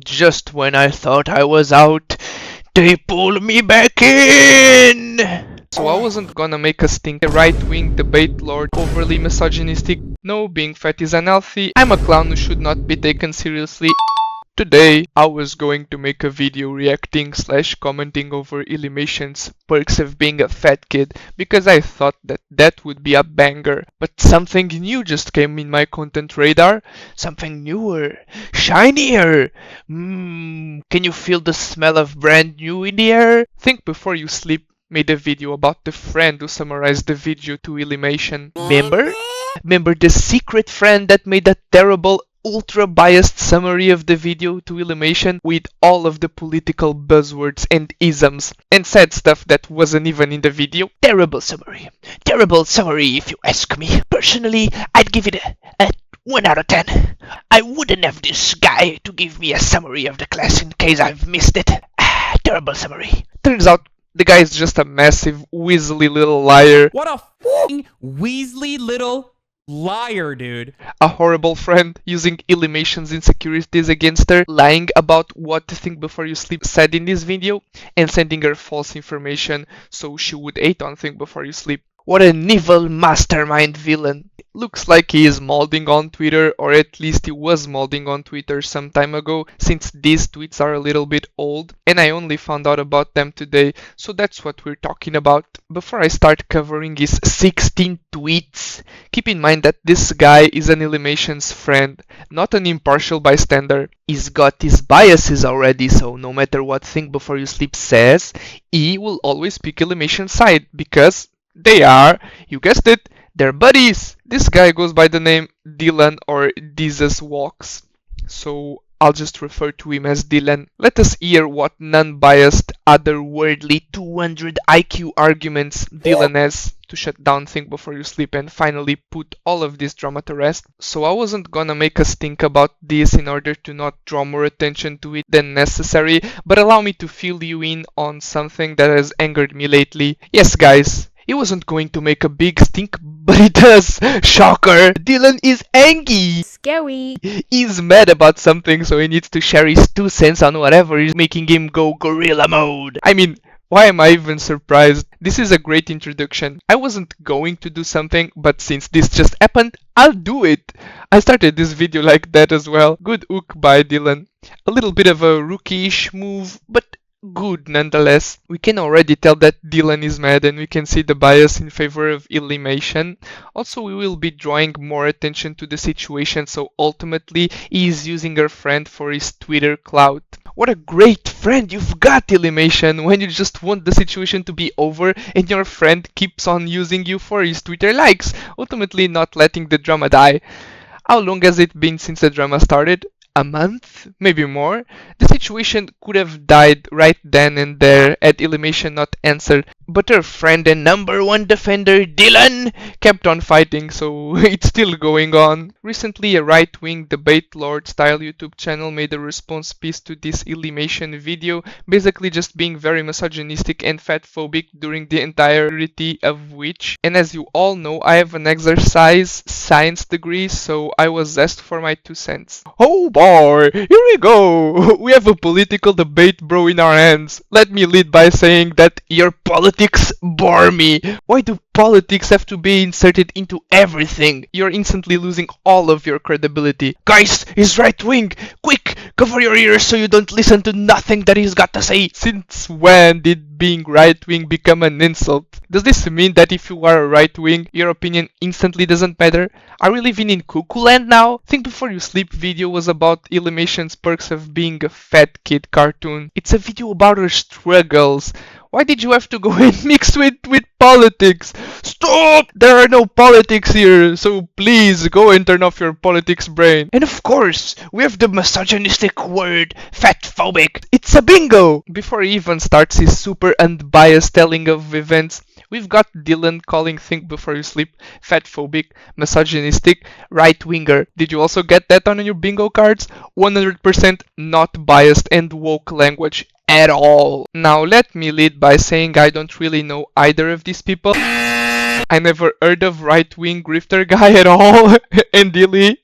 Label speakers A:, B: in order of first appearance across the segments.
A: Just when I thought I was out, they pull me back in! So I wasn't gonna make a stink, a right-wing debate lord, overly misogynistic, no, being fat is unhealthy, I'm a clown who should not be taken seriously. Today, I was going to make a video reacting / commenting over Illymation's perks of being a fat kid because I thought that would be a banger. But something new just came in my content radar. Something newer, shinier. Can you feel the smell of brand new in the air? Think before you sleep. Made a video about the friend who summarized the video to Illymation. Remember the secret friend that made a terrible ultra-biased summary of the video to Illymation with all of the political buzzwords and isms and said stuff that wasn't even in the video? Terrible summary. Terrible summary if you ask me. Personally, I'd give it a 1 out of 10. I wouldn't have this guy to give me a summary of the class in case I've missed it. Terrible summary. Turns out the guy is just a massive, weaselly little liar.
B: What a f***ing Weasley little liar, dude.
A: A horrible friend using Illymation's insecurities against her, lying about what to think before you sleep said in this video, and sending her false information so she would hate on Think Before You Sleep. What an evil mastermind villain. Looks like he is molding on Twitter, or at least he was molding on Twitter some time ago, since these tweets are a little bit old, and I only found out about them today, so that's what we're talking about. Before I start covering his 16 tweets, keep in mind that this guy is an Illymation's friend, not an impartial bystander. He's got his biases already, so no matter what Think Before You Sleep says, he will always pick Illymation's side, because they are, you guessed it, they're buddies! This guy goes by the name Dylan or Jesus Walks, so I'll just refer to him as Dylan. Let us hear what non-biased, otherworldly 200 IQ arguments Dylan has to shut down Think Before You Sleep and finally put all of this drama to rest. So I wasn't gonna make a stink about this in order to not draw more attention to it than necessary, but allow me to fill you in on something that has angered me lately. Yes guys, he wasn't going to make a big stink, but he does! Shocker! Dylan is angry!
C: Scary!
A: He's mad about something, so he needs to share his 2 cents on whatever is making him go gorilla mode. I mean, why am I even surprised? This is a great introduction. I wasn't going to do something, but since this just happened, I'll do it! I started this video like that as well. Good hook by Dylan. A little bit of a rookie-ish move, but good nonetheless. We can already tell that Dylan is mad and we can see the bias in favor of Illymation. Also, we will be drawing more attention to the situation, so ultimately he is using her friend for his Twitter clout. What a great friend you've got, Illymation, when you just want the situation to be over and your friend keeps on using you for his Twitter likes, ultimately not letting the drama die. How long has it been since the drama started? A month? Maybe more? The situation could have died right then and there had Illymation not answered, but her friend and #1 defender Dylan kept on fighting, so it's still going on. Recently, a right-wing debate lord style YouTube channel made a response piece to this Illymation video, basically just being very misogynistic and fatphobic during the entirety of which, and as you all know, I have an exercise science degree, so I was asked for my 2 cents. Oh boy, here we go! We have a political debate bro in our hands. Let me lead by saying that your politics bore me. Why do politics have to be inserted into everything? You're instantly losing all of your credibility. Guys, he's right wing! Quick, cover your ears so you don't listen to nothing that he's got to say. Since when did being right wing become an insult? Does this mean that if you are a right wing, your opinion instantly doesn't matter? Are we living in cuckoo land now? Think Before You Sleep video was about Illymation's perks of being a fat kid cartoon. It's a video about her struggles. Why did you have to go and mix with politics? Stop! There are no politics here, so please go and turn off your politics brain. And of course, we have the misogynistic word, fatphobic. It's a bingo! Before he even starts his super unbiased telling of events, we've got Dylan calling Think Before You Sleep fatphobic, misogynistic, right-winger. Did you also get that on your bingo cards? 100% not biased and woke language at all. Now let me lead by saying I don't really know either of these people. I never heard of right-wing grifter guy at all. And Dilly,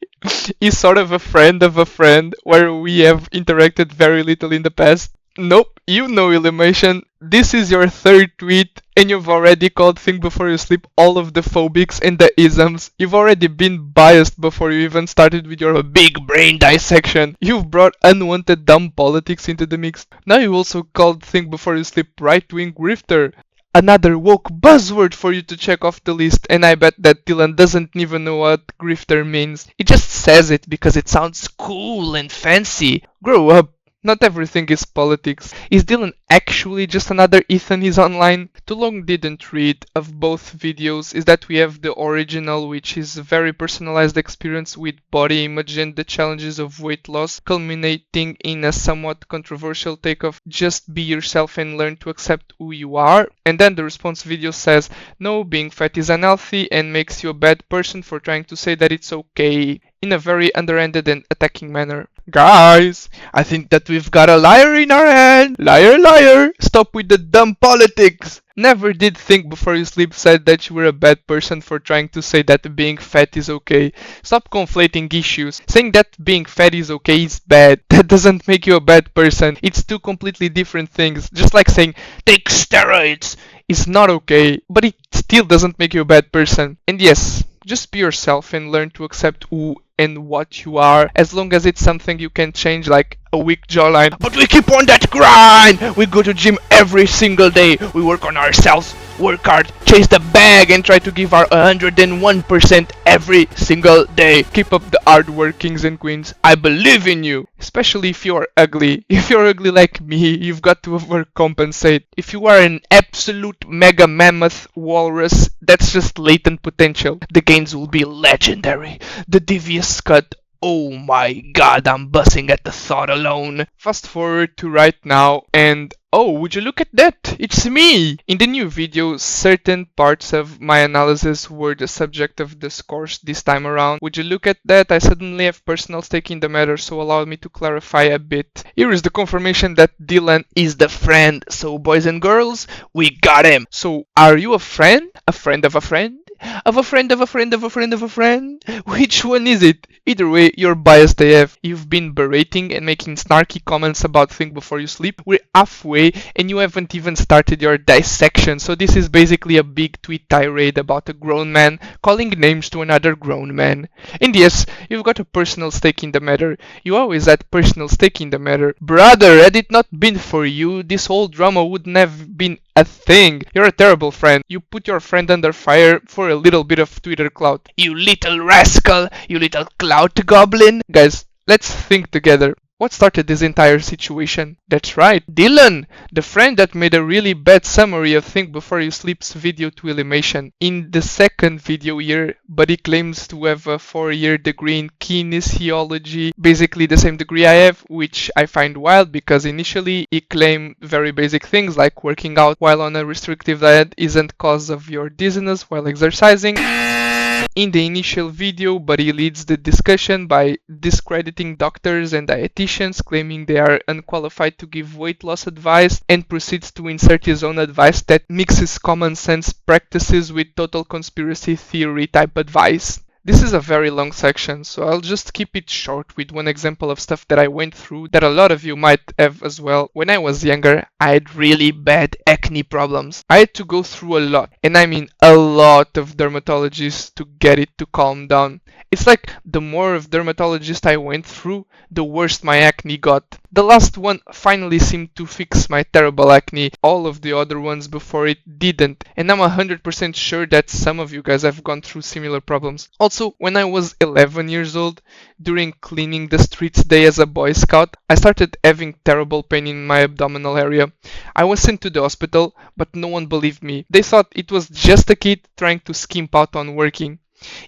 A: is sort of a friend where we have interacted very little in the past. Nope, you know Illymation. This is your third tweet, and you've already called Think Before You Sleep all of the phobics and the isms. You've already been biased before you even started with your big brain dissection. You've brought unwanted dumb politics into the mix. Now you also called Think Before You Sleep right-wing grifter. Another woke buzzword for you to check off the list, and I bet that Dylan doesn't even know what grifter means. He just says it because it sounds cool and fancy. Grow up. Not everything is politics. Is Dylan actually just another Ethan he's online? Too long didn't read of both videos is that we have the original, which is a very personalized experience with body image and the challenges of weight loss, culminating in a somewhat controversial take of just be yourself and learn to accept who you are. And then the response video says, no, being fat is unhealthy and makes you a bad person for trying to say that it's okay, in a very underhanded and attacking manner. Guys, I think that we've got a liar in our hand. Liar, liar. Stop with the dumb politics. Never did Think Before You Sleep said that you were a bad person for trying to say that being fat is okay. Stop conflating issues. Saying that being fat is okay is bad. That doesn't make you a bad person. It's two completely different things. Just like saying take steroids is not okay, but it still doesn't make you a bad person. And yes, just be yourself and learn to accept who and what you are, as long as it's something you can change, like a weak jawline. But we keep on that grind! We go to gym every single day. We work on ourselves, work hard, chase the bag, and try to give our 101% every single day. Keep up the hard work, kings and queens. I believe in you. Especially if you're ugly. If you're ugly like me, you've got to overcompensate. If you are an absolute mega mammoth walrus, that's just latent potential. The gains will be legendary. The devious cut. Oh my god, I'm buzzing at the thought alone. Fast forward to right now and oh, would you look at that? It's me! In the new video, certain parts of my analysis were the subject of discourse this time around. Would you look at that? I suddenly have personal stake in the matter, so allow me to clarify a bit. Here is the confirmation that Dylan is the friend. So boys and girls, we got him. So are you a friend? A friend of a friend? Of a friend of a friend of a friend of a friend? Which one is it? Either way, you're biased AF. You've been berating and making snarky comments about Think Before You Sleep. We're halfway and you haven't even started your dissection, so this is basically a big tweet tirade about a grown man calling names to another grown man. And yes, you've got a personal stake in the matter. You always had personal stake in the matter. Brother, had it not been for you, this whole drama wouldn't have been a thing. You're a terrible friend. You put your friend under fire for a little bit of Twitter clout. You little rascal! You little clout goblin! Guys, let's think together. What started this entire situation? That's right, Dylan, the friend that made a really bad summary of Think Before You Sleep's video to Illymation. In the second video here, but he claims to have a 4-year degree in kinesiology, basically the same degree I have, which I find wild because initially he claimed very basic things like working out while on a restrictive diet isn't cause of your dizziness while exercising in the initial video, but he leads the discussion by discrediting doctors and dietitians, claiming they are unqualified to give weight loss advice, and proceeds to insert his own advice that mixes common sense practices with total conspiracy theory type advice. This is a very long section, so I'll just keep it short with one example of stuff that I went through that a lot of you might have as well. When I was younger, I had really bad acne problems. I had to go through a lot, and I mean a lot of dermatologists to get it to calm down. It's like the more of dermatologists I went through, the worse my acne got. The last one finally seemed to fix my terrible acne. All of the other ones before it didn't. And I'm 100% sure that some of you guys have gone through similar problems. Also, when I was 11 years old, during cleaning the streets day as a Boy Scout, I started having terrible pain in my abdominal area. I was sent to the hospital, but no one believed me. They thought it was just a kid trying to skimp out on working.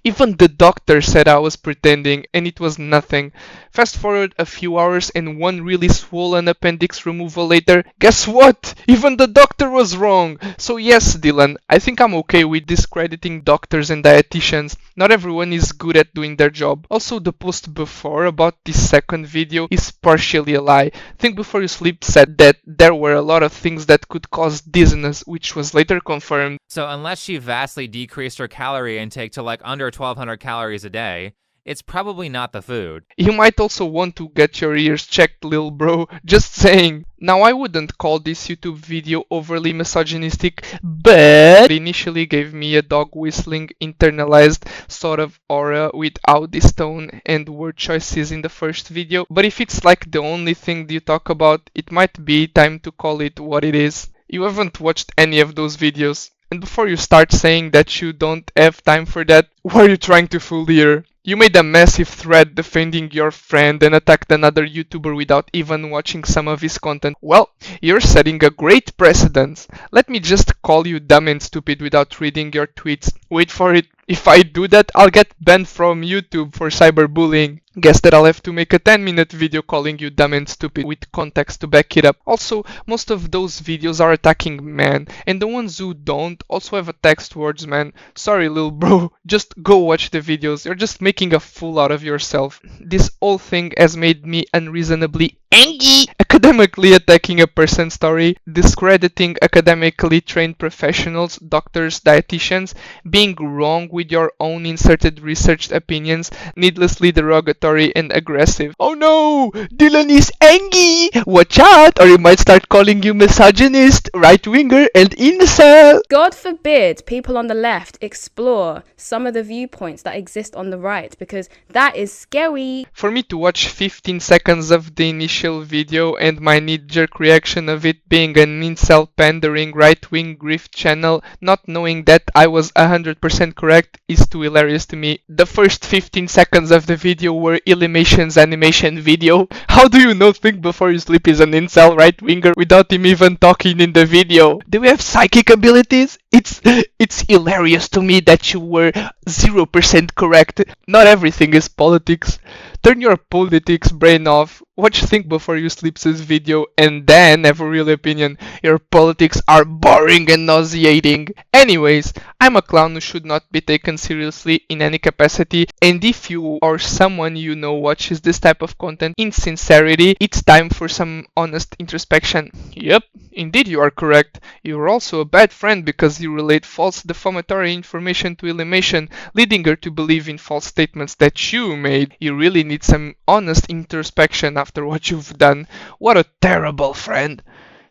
A: Even the doctor said I was pretending, and it was nothing. Fast forward a few hours and one really swollen appendix removal later, guess what? Even the doctor was wrong! So yes, Dylan, I think I'm okay with discrediting doctors and dietitians. Not everyone is good at doing their job. Also, the post before about this second video is partially a lie. Think Before You Sleep said that there were a lot of things that could cause dizziness, which was later confirmed.
C: So unless she vastly decreased her calorie intake to like under 1,200 calories a day,
B: it's probably not the food.
A: You might also want to get your ears checked, lil bro. Just saying. Now, I wouldn't call this YouTube video overly misogynistic, but it initially gave me a dog whistling internalized sort of aura without this tone and word choices in the first video. But if it's like the only thing you talk about, it might be time to call it what it is. You haven't watched any of those videos. And before you start saying that you don't have time for that, what are you trying to fool here? You made a massive thread defending your friend and attacked another YouTuber without even watching some of his content. Well, you're setting a great precedence. Let me just call you dumb and stupid without reading your tweets. Wait for it. If I do that, I'll get banned from YouTube for cyberbullying. Guess that I'll have to make a 10-minute video calling you dumb and stupid with context to back it up. Also, most of those videos are attacking men, and the ones who don't also have attacks towards men. Sorry, lil bro, just go watch the videos. You're just making a fool out of yourself. This whole thing has made me unreasonably angry. Academically attacking a person's story, discrediting academically trained professionals, doctors, dietitians, being wrong with your own inserted researched opinions, needlessly derogatory and aggressive. Oh no! Dylan is angry! Watch out, or he might start calling you misogynist, right-winger, and incel!
C: God forbid people on the left explore some of the viewpoints that exist on the right, because that is scary.
A: For me to watch 15 seconds of the initial video and my knee-jerk reaction of it being an incel pandering right-wing grift channel, not knowing that I was 100% correct, is too hilarious to me. The first 15 seconds of the video were Illymation's animation video. How do you know Think Before You Sleep is an incel right-winger without him even talking in the video? Do we have psychic abilities? It's hilarious to me that you were 0% correct. Not everything is politics. Turn your politics brain off. Watch Think Before You Sleep's video and then have a real opinion. Your politics are boring and nauseating. Anyways, I'm a clown who should not be taken seriously in any capacity, and if you or someone you know watches this type of content in sincerity, it's time for some honest introspection. Yep, indeed you are correct. You're also a bad friend because you relate false defamatory information to Illymation, leading her to believe in false statements that you made. You really need some honest introspection after what you've done. What a terrible friend.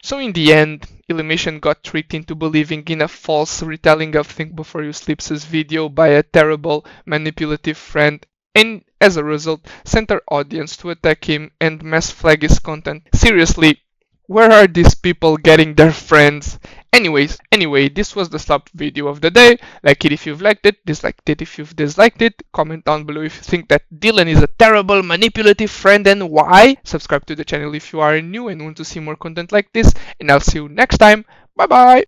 A: So in the end, Illymation got tricked into believing in a false retelling of Think Before You Sleep's video by a terrible, manipulative friend, and as a result, sent her audience to attack him and mass flag his content. Seriously, where are these people getting their friends? Anyway, this was the slap video of the day. Like it if you've liked it, disliked it if you've disliked it. Comment down below if you think that Dylan is a terrible, manipulative friend and why. Subscribe to the channel if you are new and want to see more content like this. And I'll see you next time. Bye bye!